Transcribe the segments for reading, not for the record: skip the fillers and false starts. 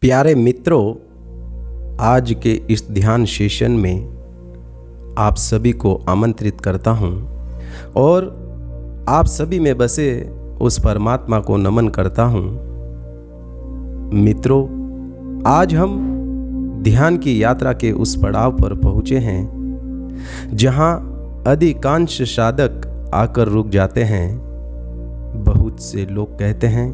प्यारे मित्रों, आज के इस ध्यान सेशन में आप सभी को आमंत्रित करता हूं और आप सभी में बसे उस परमात्मा को नमन करता हूं। मित्रों, आज हम ध्यान की यात्रा के उस पड़ाव पर पहुंचे हैं जहां अधिकांश साधक आकर रुक जाते हैं। बहुत से लोग कहते हैं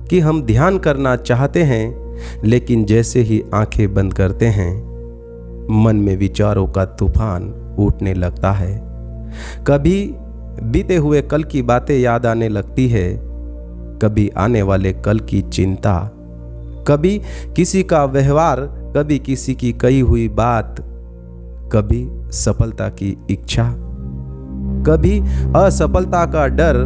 कि हम ध्यान करना चाहते हैं, लेकिन जैसे ही आंखें बंद करते हैं मन में विचारों का तूफान उठने लगता है। कभी बीते हुए कल की बातें याद आने लगती है, कभी आने वाले कल की चिंता, कभी किसी का व्यवहार, कभी किसी की कही हुई बात, कभी सफलता की इच्छा, कभी असफलता का डर।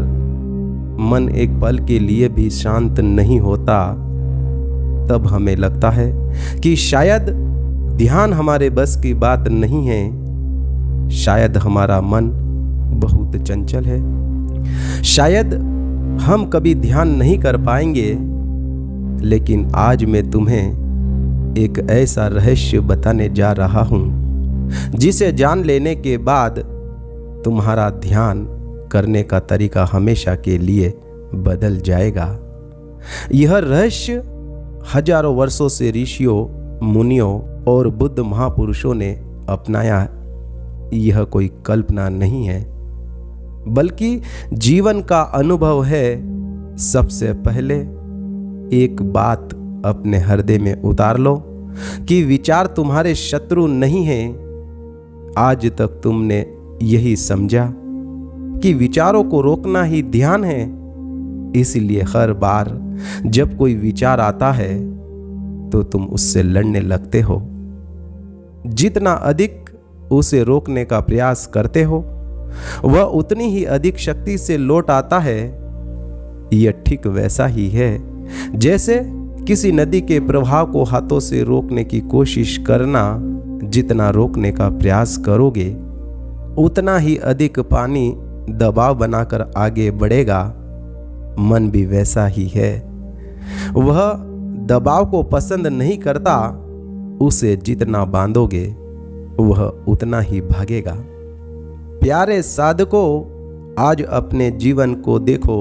मन एक पल के लिए भी शांत नहीं होता। तब हमें लगता है कि शायद ध्यान हमारे बस की बात नहीं है, शायद हमारा मन बहुत चंचल है, शायद हम कभी ध्यान नहीं कर पाएंगे। लेकिन आज मैं तुम्हें एक ऐसा रहस्य बताने जा रहा हूं जिसे जान लेने के बाद तुम्हारा ध्यान करने का तरीका हमेशा के लिए बदल जाएगा। यह रहस्य हजारों वर्षों से ऋषियों, मुनियों और बुद्ध महापुरुषों ने अपनाया। यह कोई कल्पना नहीं है, बल्कि जीवन का अनुभव है। सबसे पहले एक बात अपने हृदय में उतार लो कि विचार तुम्हारे शत्रु नहीं हैं। आज तक तुमने यही समझा कि विचारों को रोकना ही ध्यान है। इसलिए हर बार जब कोई विचार आता है तो तुम उससे लड़ने लगते हो। जितना अधिक उसे रोकने का प्रयास करते हो, वह उतनी ही अधिक शक्ति से लौट आता है। यह ठीक वैसा ही है जैसे किसी नदी के प्रवाह को हाथों से रोकने की कोशिश करना। जितना रोकने का प्रयास करोगे, उतना ही अधिक पानी दबाव बनाकर आगे बढ़ेगा। मन भी वैसा ही है, वह दबाव को पसंद नहीं करता। उसे जितना बांधोगे वह उतना ही भागेगा। प्यारे साधकों, आज अपने जीवन को देखो।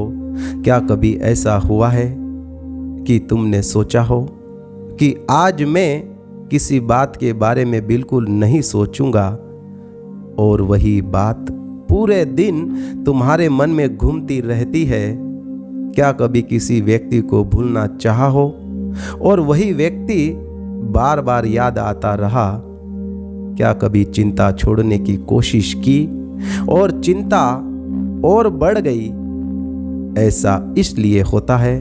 क्या कभी ऐसा हुआ है कि तुमने सोचा हो कि आज मैं किसी बात के बारे में बिल्कुल नहीं सोचूंगा, और वही बात पूरे दिन तुम्हारे मन में घूमती रहती है? क्या कभी किसी व्यक्ति को भूलना चाहा हो और वही व्यक्ति बार बार याद आता रहा? क्या कभी चिंता छोड़ने की कोशिश की और चिंता और बढ़ गई? ऐसा इसलिए होता है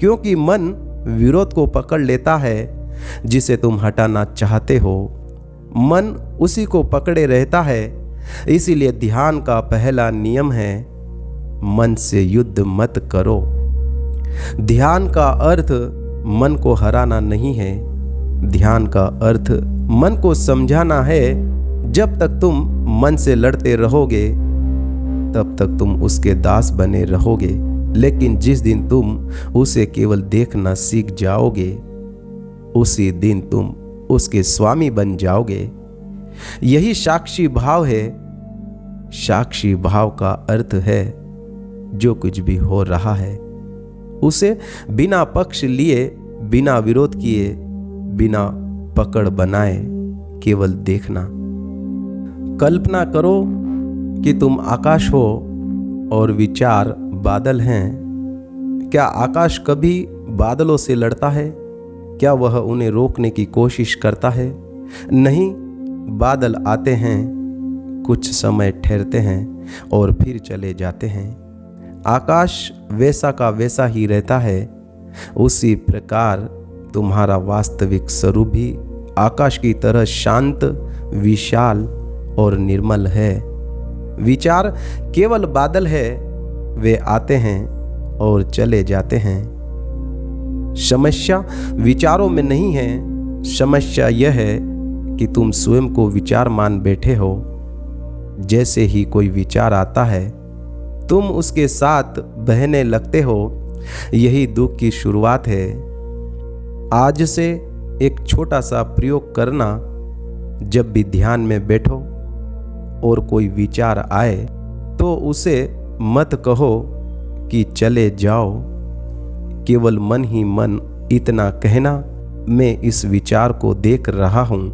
क्योंकि मन विरोध को पकड़ लेता है जिसे तुम हटाना चाहते हो। मन उसी को पकड़े रहता है। इसीलिए ध्यान का पहला नियम है, मन से युद्ध मत करो। ध्यान का अर्थ मन को हराना नहीं है। ध्यान का अर्थ मन को समझाना है। जब तक तुम मन से लड़ते रहोगे तब तक तुम उसके दास बने रहोगे। लेकिन जिस दिन तुम उसे केवल देखना सीख जाओगे, उसी दिन तुम उसके स्वामी बन जाओगे। यही साक्षी भाव है। साक्षी भाव का अर्थ है जो कुछ भी हो रहा है उसे बिना पक्ष लिए, बिना विरोध किए, बिना पकड़ बनाए केवल देखना। कल्पना करो कि तुम आकाश हो और विचार बादल हैं। क्या आकाश कभी बादलों से लड़ता है? क्या वह उन्हें रोकने की कोशिश करता है? नहीं। बादल आते हैं, कुछ समय ठहरते हैं और फिर चले जाते हैं। आकाश वैसा का वैसा ही रहता है। उसी प्रकार तुम्हारा वास्तविक स्वरूप भी आकाश की तरह शांत, विशाल और निर्मल है। विचार केवल बादल है, वे आते हैं और चले जाते हैं। समस्या विचारों में नहीं है। समस्या यह है कि तुम स्वयं को विचार मान बैठे हो। जैसे ही कोई विचार आता है तुम उसके साथ बहने लगते हो। यही दुख की शुरुआत है। आज से एक छोटा सा प्रयोग करना। जब भी ध्यान में बैठो और कोई विचार आए तो उसे मत कहो कि चले जाओ। केवल मन ही मन इतना कहना, मैं इस विचार को देख रहा हूं।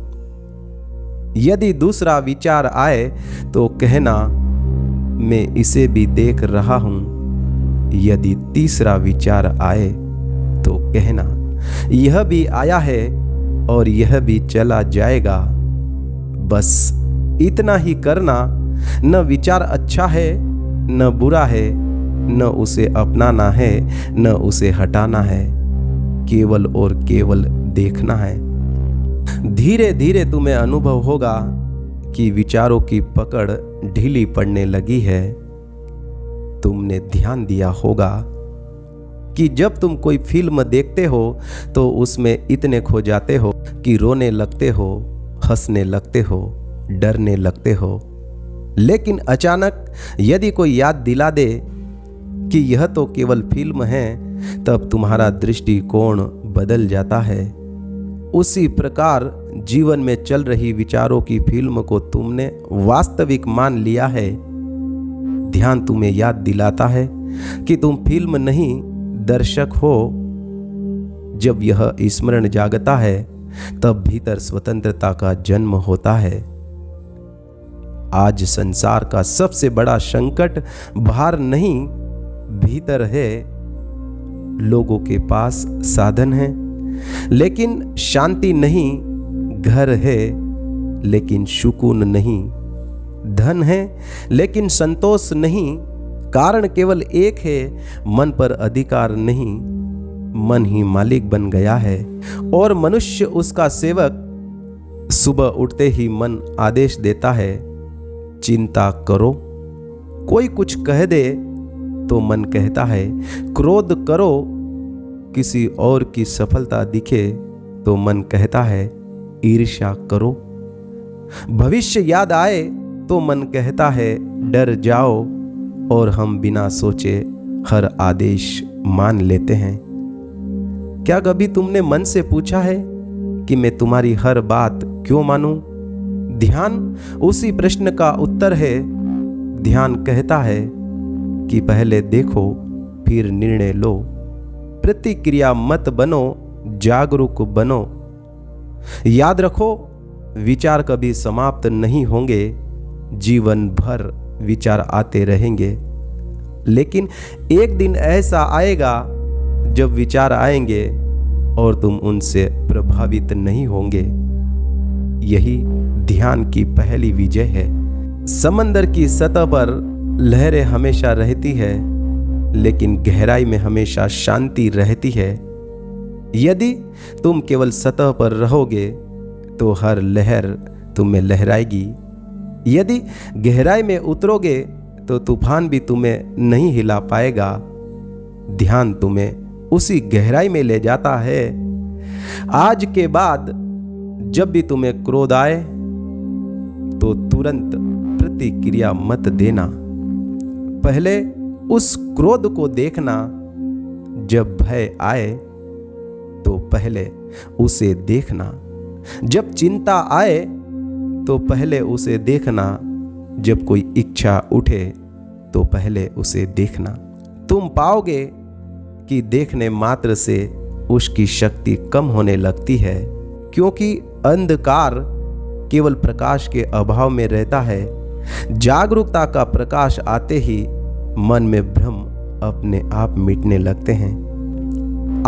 यदि दूसरा विचार आए तो कहना, मैं इसे भी देख रहा हूं। यदि तीसरा विचार आए तो कहना, यह भी आया है और यह भी चला जाएगा। बस इतना ही करना। न विचार अच्छा है न बुरा है, न उसे अपनाना है न उसे हटाना है, केवल और केवल देखना है। धीरे धीरे तुम्हें अनुभव होगा कि विचारों की पकड़ ढीली पड़ने लगी है। तुमने ध्यान दिया होगा कि जब तुम कोई फिल्म देखते हो तो उसमें इतने खो जाते हो कि रोने लगते हो, हंसने लगते हो, डरने लगते हो। लेकिन अचानक यदि कोई याद दिला दे कि यह तो केवल फिल्म है, तब तुम्हारा दृष्टिकोण बदल जाता है। उसी प्रकार जीवन में चल रही विचारों की फिल्म को तुमने वास्तविक मान लिया है। ध्यान तुम्हें याद दिलाता है कि तुम फिल्म नहीं दर्शक हो। जब यह स्मरण जागता है तब भीतर स्वतंत्रता का जन्म होता है। आज संसार का सबसे बड़ा संकट बाहर नहीं, भीतर है। लोगों के पास साधन है लेकिन शांति नहीं, घर है लेकिन सुकून नहीं, धन है लेकिन संतोष नहीं। कारण केवल एक है, मन पर अधिकार नहीं। मन ही मालिक बन गया है और मनुष्य उसका सेवक। सुबह उठते ही मन आदेश देता है, चिंता करो। कोई कुछ कह दे तो मन कहता है, क्रोध करो। किसी और की सफलता दिखे तो मन कहता है, ईर्ष्या करो। भविष्य याद आए तो मन कहता है, डर जाओ। और हम बिना सोचे हर आदेश मान लेते हैं। क्या कभी तुमने मन से पूछा है कि मैं तुम्हारी हर बात क्यों मानूं? ध्यान उसी प्रश्न का उत्तर है। ध्यान कहता है कि पहले देखो फिर निर्णय लो। प्रतिक्रिया मत बनो, जागरूक बनो। याद रखो, विचार कभी समाप्त नहीं होंगे। जीवन भर विचार आते रहेंगे, लेकिन एक दिन ऐसा आएगा जब विचार आएंगे और तुम उनसे प्रभावित नहीं होंगे। यही ध्यान की पहली विजय है। समंदर की सतह पर लहरें हमेशा रहती है, लेकिन गहराई में हमेशा शांति रहती है। यदि तुम केवल सतह पर रहोगे तो हर लहर तुम्हें लहराएगी। यदि गहराई में उतरोगे तो तूफान भी तुम्हें नहीं हिला पाएगा। ध्यान तुम्हें उसी गहराई में ले जाता है। आज के बाद जब भी तुम्हें क्रोध आए तो तुरंत प्रतिक्रिया मत देना। पहले उस क्रोध को देखना। जब भय आए तो पहले उसे देखना। जब चिंता आए तो पहले उसे देखना। जब कोई इच्छा उठे तो पहले उसे देखना। तुम पाओगे कि देखने मात्र से उसकी शक्ति कम होने लगती है, क्योंकि अंधकार केवल प्रकाश के अभाव में रहता है। जागरूकता का प्रकाश आते ही मन में भ्रम अपने आप मिटने लगते हैं।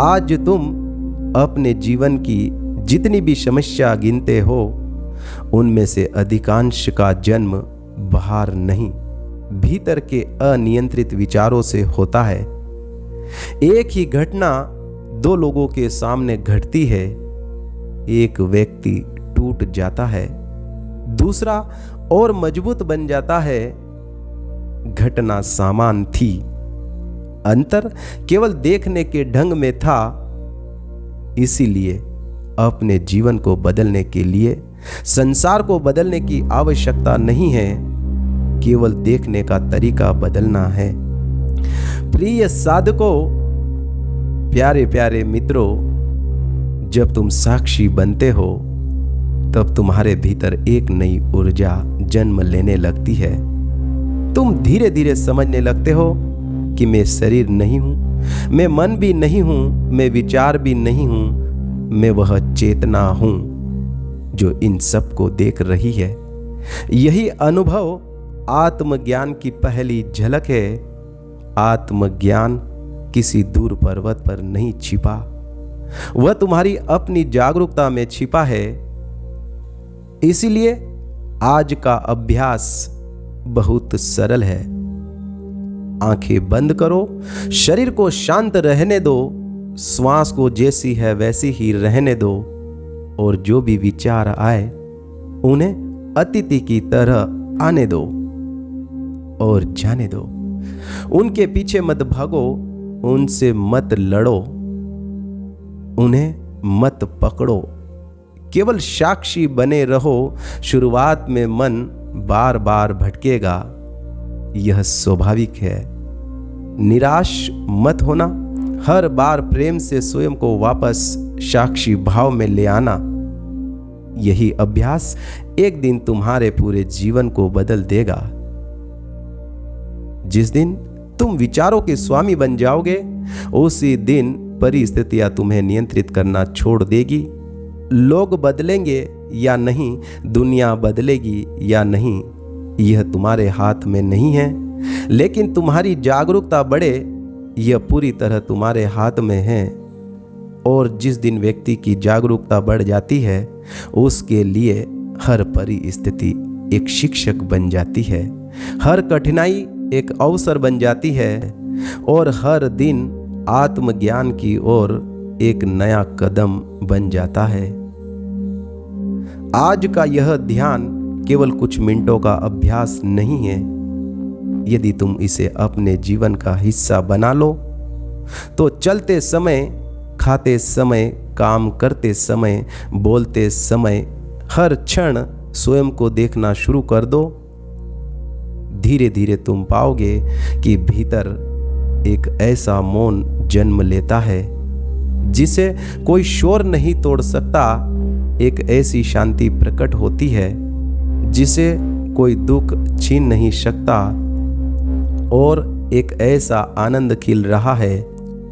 आज तुम अपने जीवन की जितनी भी समस्या गिनते हो, उनमें से अधिकांश का जन्म बाहर नहीं, भीतर के अनियंत्रित विचारों से होता है। एक ही घटना दो लोगों के सामने घटती है। एक व्यक्ति टूट जाता है, दूसरा और मजबूत बन जाता है। घटना समान थी, अंतर केवल देखने के ढंग में था। इसीलिए अपने जीवन को बदलने के लिए संसार को बदलने की आवश्यकता नहीं है, केवल देखने का तरीका बदलना है। प्रिय साधकों, प्यारे प्यारे मित्रों, जब तुम साक्षी बनते हो तब तुम्हारे भीतर एक नई ऊर्जा जन्म लेने लगती है। तुम धीरे धीरे समझने लगते हो कि मैं शरीर नहीं हूं, मैं मन भी नहीं हूं, मैं विचार भी नहीं हूं, मैं वह चेतना हूं जो इन सब को देख रही है। यही अनुभव आत्मज्ञान की पहली झलक है। आत्मज्ञान किसी दूर पर्वत पर नहीं छिपा, वह तुम्हारी अपनी जागरूकता में छिपा है। इसीलिए आज का अभ्यास बहुत सरल है। आंखें बंद करो, शरीर को शांत रहने दो, श्वास को जैसी है वैसी ही रहने दो, और जो भी विचार आए उन्हें अतिथि की तरह आने दो और जाने दो। उनके पीछे मत भागो, उनसे मत लड़ो, उन्हें मत पकड़ो, केवल साक्षी बने रहो। शुरुआत में मन बार बार भटकेगा, यह स्वाभाविक है। निराश मत होना, हर बार प्रेम से स्वयं को वापस साक्षी भाव में ले आना। यही अभ्यास एक दिन तुम्हारे पूरे जीवन को बदल देगा। जिस दिन तुम विचारों के स्वामी बन जाओगे, उसी दिन परिस्थितियां तुम्हें नियंत्रित करना छोड़ देगी। लोग बदलेंगे या नहीं, दुनिया बदलेगी या नहीं, यह तुम्हारे हाथ में नहीं है, लेकिन तुम्हारी जागरूकता बढ़े, यह पूरी तरह तुम्हारे हाथ में है। और जिस दिन व्यक्ति की जागरूकता बढ़ जाती है, उसके लिए हर परिस्थिति एक शिक्षक बन जाती है, हर कठिनाई एक अवसर बन जाती है, और हर दिन आत्मज्ञान की ओर एक नया कदम बन जाता है। आज का यह ध्यान केवल कुछ मिनटों का अभ्यास नहीं है। यदि तुम इसे अपने जीवन का हिस्सा बना लो, तो चलते समय, खाते समय, काम करते समय, बोलते समय, हर क्षण स्वयं को देखना शुरू कर दो। धीरे धीरे तुम पाओगे कि भीतर एक ऐसा मौन जन्म लेता है जिसे कोई शोर नहीं तोड़ सकता। एक ऐसी शांति प्रकट होती है जिसे कोई दुख छीन नहीं सकता, और एक ऐसा आनंद खिल रहा है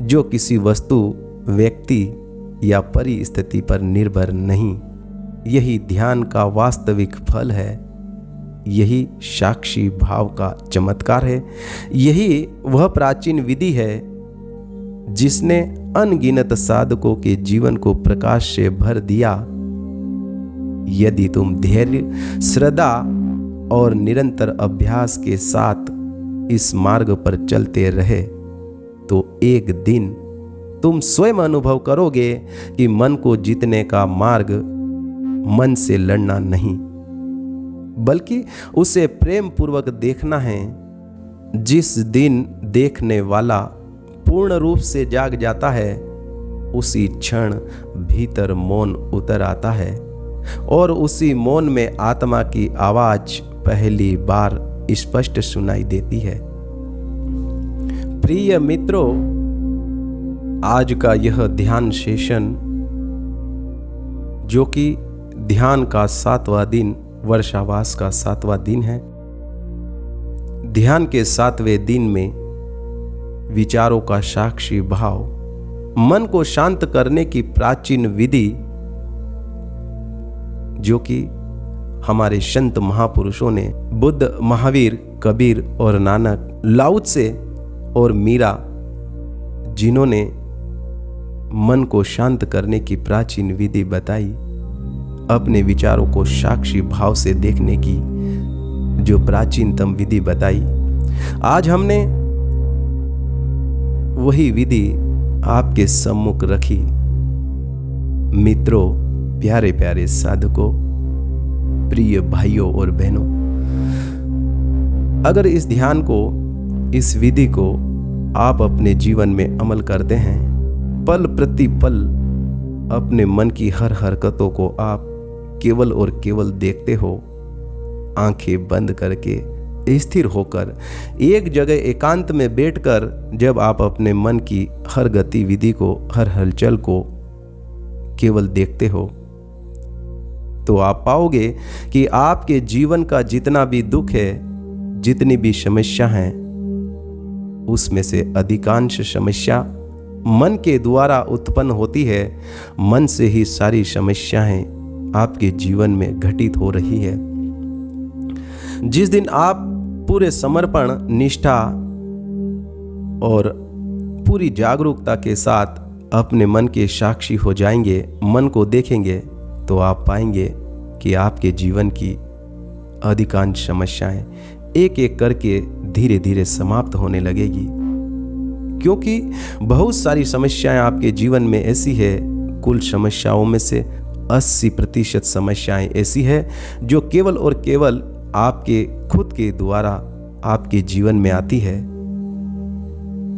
जो किसी वस्तु, व्यक्ति या परिस्थिति पर निर्भर नहीं। यही ध्यान का वास्तविक फल है, यही साक्षी भाव का चमत्कार है। यही वह प्राचीन विधि है जिसने अनगिनत साधकों के जीवन को प्रकाश से भर दिया। यदि तुम धैर्य, श्रद्धा और निरंतर अभ्यास के साथ इस मार्ग पर चलते रहे, तो एक दिन तुम स्वयं अनुभव करोगे कि मन को जीतने का मार्ग मन से लड़ना नहीं, बल्कि उसे प्रेम पूर्वक देखना है। जिस दिन देखने वाला पूर्ण रूप से जाग जाता है, उसी क्षण भीतर मौन उतर आता है, और उसी मौन में आत्मा की आवाज पहली बार स्पष्ट सुनाई देती है। प्रिय मित्रों, आज का यह ध्यान सेशन, जो कि ध्यान का 7वां दिन, वर्षावास का 7वां दिन है, ध्यान के 7वें दिन में विचारों का साक्षी भाव, मन को शांत करने की प्राचीन विधि, जो कि हमारे संत महापुरुषों ने, बुद्ध, महावीर, कबीर और नानक, लाओ त्से और मीरा, जिन्होंने मन को शांत करने की प्राचीन विधि बताई, अपने विचारों को साक्षी भाव से देखने की जो प्राचीनतम विधि बताई, आज हमने वही विधि आपके सम्मुख रखी। मित्रों, प्यारे प्यारे साधकों, प्रिय भाइयों और बहनों, अगर इस ध्यान को, इस विधि को आप अपने जीवन में अमल करते हैं, पल प्रति पल अपने मन की हर हरकतों को आप केवल और केवल देखते हो, आंखें बंद करके, स्थिर होकर, एक जगह एकांत में बैठकर, जब आप अपने मन की हर गतिविधि को, हर हलचल को केवल देखते हो, तो आप पाओगे कि आपके जीवन का जितना भी दुख है, जितनी भी समस्या है, उसमें से अधिकांश समस्या मन के द्वारा उत्पन्न होती है। मन से ही सारी समस्याएं आपके जीवन में घटित हो रही है। जिस दिन आप पूरे समर्पण, निष्ठा और पूरी जागरूकता के साथ अपने मन के साक्षी हो जाएंगे, मन को देखेंगे, तो आप पाएंगे कि आपके जीवन की अधिकांश समस्याएं एक एक करके धीरे धीरे समाप्त होने लगेगी। क्योंकि बहुत सारी समस्याएं आपके जीवन में ऐसी है, कुल समस्याओं में से 80% समस्याएं ऐसी है जो केवल और केवल आपके खुद के द्वारा आपके जीवन में आती है,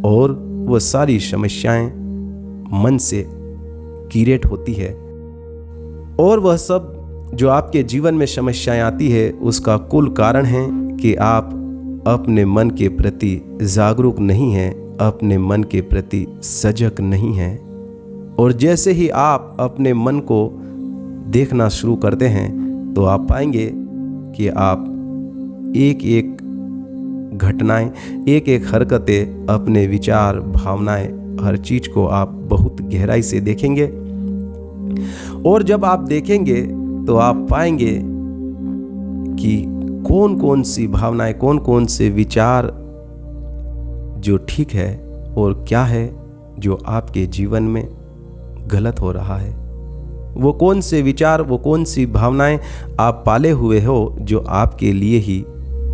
और वह सारी समस्याएं मन से क्रिएट होती है। और वह सब जो आपके जीवन में समस्याएं आती है, उसका कुल कारण है कि आप अपने मन के प्रति जागरूक नहीं हैं, अपने मन के प्रति सजग नहीं हैं। और जैसे ही आप अपने मन को देखना शुरू करते हैं, तो आप पाएंगे कि आप एक एक घटनाएं, एक एक हरकतें, अपने विचार, भावनाएं, हर चीज को आप बहुत गहराई से देखेंगे। और जब आप देखेंगे तो आप पाएंगे कि कौन कौन सी भावनाएं, कौन कौन से विचार जो ठीक है और क्या है जो आपके जीवन में गलत हो रहा है। वो कौन से विचार, वो कौन सी भावनाएं आप पाले हुए हो जो आपके लिए ही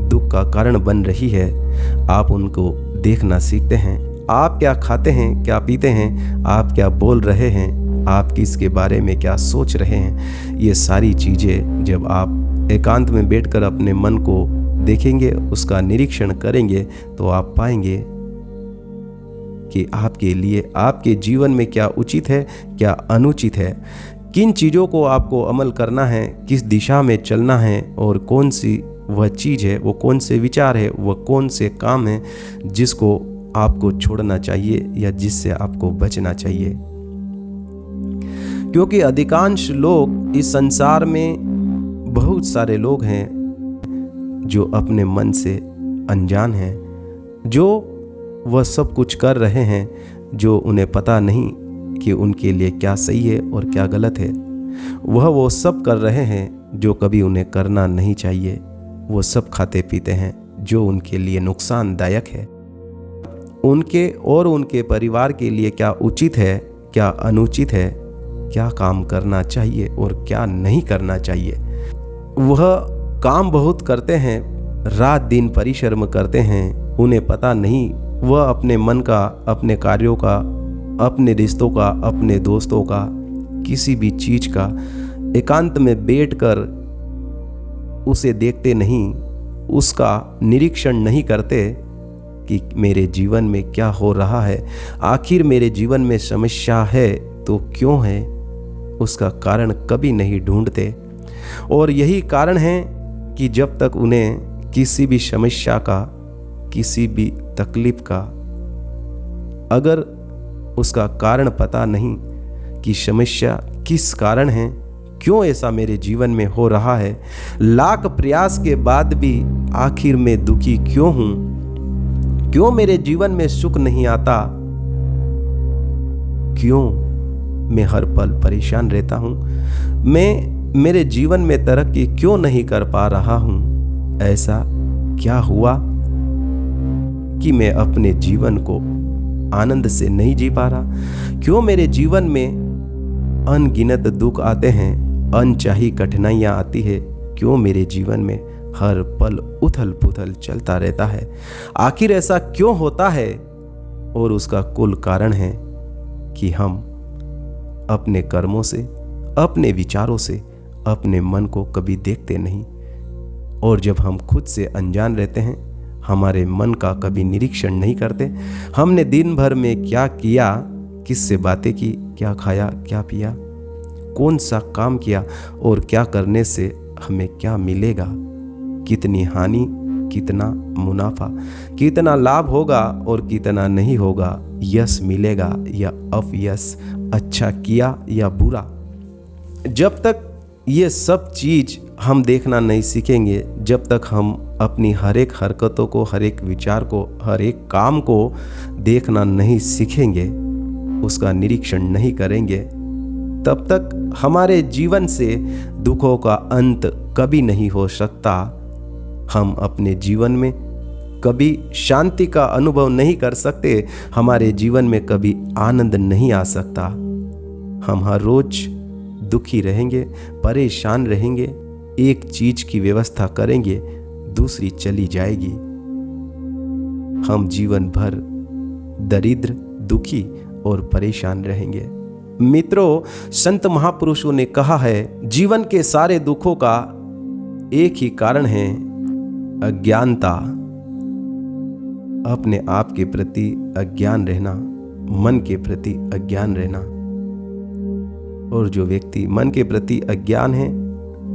दुख का कारण बन रही है, आप उनको देखना सीखते हैं। आप क्या खाते हैं, क्या पीते हैं, आप क्या बोल रहे हैं, आप किसके बारे में क्या सोच रहे हैं, ये सारी चीज़ें जब आप एकांत में बैठकर अपने मन को देखेंगे, उसका निरीक्षण करेंगे, तो आप पाएंगे कि आपके लिए, आपके जीवन में क्या उचित है, क्या अनुचित है, किन चीज़ों को आपको अमल करना है, किस दिशा में चलना है, और कौन सी वह चीज़ है, वो कौन से विचार है, वह कौन से काम है जिसको आपको छोड़ना चाहिए या जिससे आपको बचना चाहिए। क्योंकि अधिकांश लोग इस संसार में, बहुत सारे लोग हैं जो अपने मन से अनजान हैं, जो वह सब कुछ कर रहे हैं जो उन्हें पता नहीं कि उनके लिए क्या सही है और क्या गलत है। वह वो सब कर रहे हैं जो कभी उन्हें करना नहीं चाहिए। वो सब खाते पीते हैं जो उनके लिए नुकसानदायक है। उनके और उनके परिवार के लिए क्या उचित है, क्या अनुचित है, क्या काम करना चाहिए और क्या नहीं करना चाहिए। वह काम बहुत करते हैं, रात दिन परिश्रम करते हैं, उन्हें पता नहीं वह अपने मन का, अपने कार्यों का, अपने रिश्तों का, अपने दोस्तों का, किसी भी चीज़ का एकांत में बैठकर उसे देखते नहीं, उसका निरीक्षण नहीं करते कि मेरे जीवन में क्या हो रहा है, आखिर मेरे जीवन में समस्या है तो क्यों है, उसका कारण कभी नहीं ढूंढते। और यही कारण है कि जब तक उन्हें किसी भी समस्या का, किसी भी तकलीफ का अगर उसका कारण पता नहीं कि समस्या किस कारण है, क्यों ऐसा मेरे जीवन में हो रहा है, लाख प्रयास के बाद भी आखिर मैं दुखी क्यों हूं, क्यों मेरे जीवन में सुख नहीं आता, क्यों मैं हर पल परेशान रहता हूं, मैं मेरे जीवन में तरक्की क्यों नहीं कर पा रहा हूं, ऐसा क्या हुआ कि मैं अपने जीवन को आनंद से नहीं जी पा रहा, क्यों मेरे जीवन में अनगिनत दुख आते हैं, अनचाही कठिनाइयाँ आती है, क्यों मेरे जीवन में हर पल उथल पुथल चलता रहता है, आखिर ऐसा क्यों होता है। और उसका कुल कारण है कि हम अपने कर्मों से, अपने विचारों से अपने मन को कभी देखते नहीं। और जब हम खुद से अनजान रहते हैं, हमारे मन का कभी निरीक्षण नहीं करते, हमने दिन भर में क्या किया, किससे बातें की, क्या खाया, क्या पिया, कौन सा काम किया और क्या करने से हमें क्या मिलेगा, कितनी हानि, कितना मुनाफा, कितना लाभ होगा और कितना नहीं होगा, यश मिलेगा या अपयश, अच्छा किया या बुरा, जब तक ये सब चीज़ हम देखना नहीं सीखेंगे, जब तक हम अपनी हर एक हरकतों को, हर एक विचार को, हर एक काम को देखना नहीं सीखेंगे, उसका निरीक्षण नहीं करेंगे, तब तक हमारे जीवन से दुखों का अंत कभी नहीं हो सकता। हम अपने जीवन में कभी शांति का अनुभव नहीं कर सकते, हमारे जीवन में कभी आनंद नहीं आ सकता। हम हर रोज दुखी रहेंगे, परेशान रहेंगे, एक चीज की व्यवस्था करेंगे, दूसरी चली जाएगी। हम जीवन भर दरिद्र, दुखी और परेशान रहेंगे। मित्रों, संत महापुरुषों ने कहा है, जीवन के सारे दुखों का एक ही कारण है, अज्ञानता। अपने आप के प्रति अज्ञान रहना, मन के प्रति अज्ञान रहना। और जो व्यक्ति मन के प्रति अज्ञान है,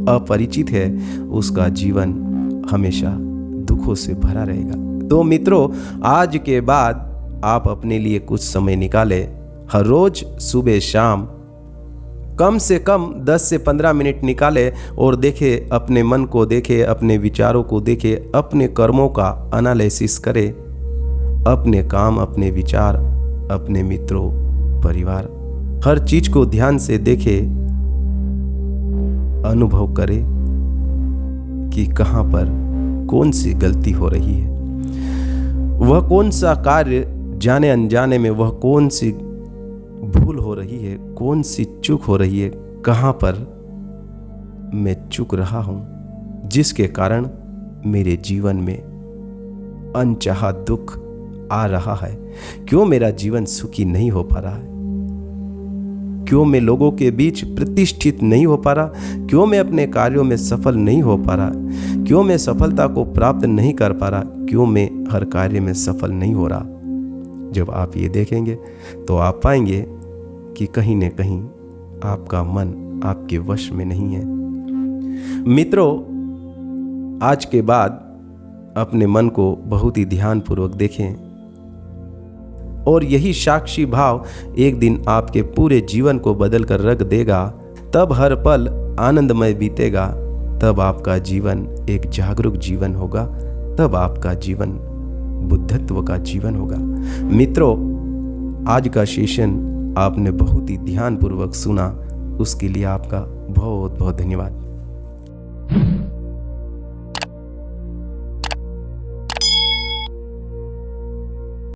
अपरिचित है, उसका जीवन हमेशा दुखों से भरा रहेगा। तो मित्रों, आज के बाद आप अपने लिए कुछ समय निकालें, हर रोज सुबह शाम कम से कम 10 से 15 मिनट निकालें और देखें, अपने मन को देखें, अपने विचारों को देखें, अपने कर्मों का एनालिसिस करें, अपने काम, अपने विचार, अपने मित्रों, परिवार, हर चीज को ध्यान से देखें, अनुभव करें कि कहां पर कौन सी गलती हो रही है, वह कौन सा कार्य जाने अनजाने में, वह कौन सी भूल हो रही है, कौन सी चूक हो रही है, कहां पर मैं चूक रहा हूं, जिसके कारण मेरे जीवन में अनचाहा दुख आ रहा है। क्यों मेरा जीवन सुखी नहीं हो पा रहा है, क्यों मैं लोगों के बीच प्रतिष्ठित नहीं हो पा रहा, क्यों मैं अपने कार्यों में सफल नहीं हो पा रहा, क्यों मैं सफलता को प्राप्त नहीं कर पा रहा, क्यों मैं हर कार्य में सफल नहीं हो रहा। जब आप ये देखेंगे तो आप पाएंगे कि कहीं न कहीं आपका मन आपके वश में नहीं है। मित्रों, आज के बाद अपने मन को बहुत ही ध्यानपूर्वक देखें और यही साक्षी भाव एक दिन आपके पूरे जीवन को बदल कर रख देगा। तब हर पल आनंदमय बीतेगा, तब आपका जीवन एक जागरूक जीवन होगा, तब आपका जीवन बुद्धत्व का जीवन होगा। मित्रों, आज का सेशन आपने बहुत ही ध्यानपूर्वक सुना, उसके लिए आपका बहुत बहुत धन्यवाद।